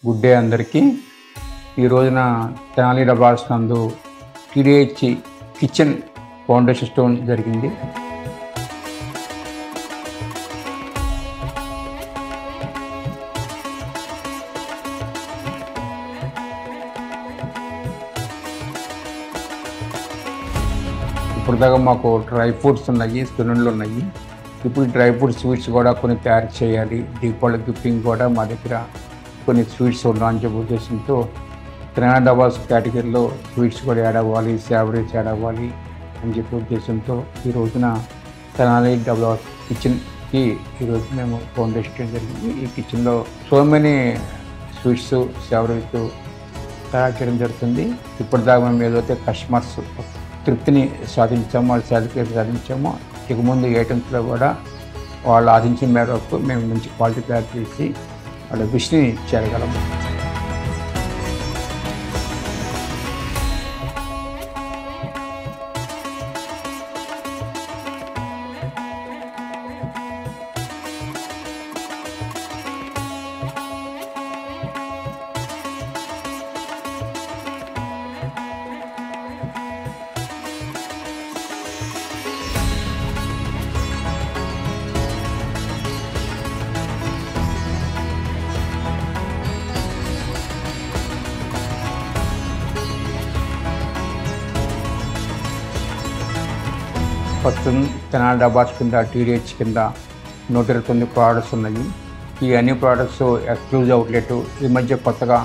Good day అందరికీ. ఈ రోజున తెనాలి డబాస్ నందు టీడీహెచ్ కిచెన్ ఫౌండేషన్ స్టోన్ జరిగింది. ఇప్పుడు దాకా మాకు డ్రై ఫ్రూట్స్ ఉన్నాయి, సున్నుండలు ఉన్నాయి. ఇప్పుడు డ్రై ఫ్రూట్ స్వీట్స్ కూడా కొన్ని తయారు చేయాలి. దీపావళి గిఫ్టింగ్ కూడా మా దగ్గర కొన్ని స్వీట్స్ ఉన్నాయని చెప్పే ఉద్దేశంతో తెనాలి డబాస్ కేటగిరీలో స్వీట్స్ కూడా యాడ్ అవ్వాలి, సేవరీస్ యాడ్ అవ్వాలి అని చెప్పే ఉద్దేశంతో ఈ రోజున తెనాలి డబాస్ కిచెన్కి ఈరోజు మేము ఫౌండేషన్ జరిగింది. ఈ కిచెన్లో సో మెనీ స్వీట్స్, సేవరీస్ తయారు చేయడం జరుగుతుంది. ఇప్పటిదాకా మేము ఏదైతే కస్టమర్స్ తృప్తిని సాధించామో, వాళ్ళ సాటిస్ఫాక్షన్ సాధించామో, ఇక ముందు ఐటమ్స్లో కూడా వాళ్ళు ఆశించిన మేరకు మేము మంచి క్వాలిటీ తయారు చేసి వాళ్ళ విష్ని చేయగలము. ప్రస్తుతం తెనాలి డబాస్ కింద టీడీహెచ్ కింద 129 ప్రోడక్ట్స్ ఉన్నాయి. ఈ అన్ని ప్రోడక్ట్స్ ఎక్స్క్లూజివ్ అవుట్లెట్, ఈ మధ్య కొత్తగా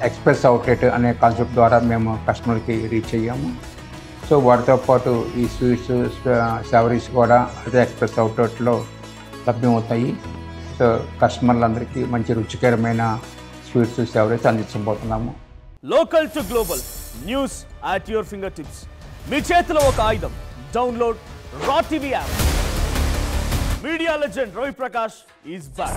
ఎక్స్ప్రెస్ అవుట్లెట్ అనే కాన్సెప్ట్ ద్వారా మేము కస్టమర్కి రీచ్ అయ్యాము. సో వాటితో పాటు ఈ స్వీట్స్, సేవరీస్ కూడా అదే ఎక్స్ప్రెస్ అవుట్లెట్లో లభ్యమవుతాయి. సో కస్టమర్లందరికీ మంచి రుచికరమైన స్వీట్స్, సేవరీస్ అందించబోతున్నాము. Local to global news at your finger tips. మీ చేతిలో ఒక ఆయుధం. Download Raw TV app. Media legend Ravi Prakash is back.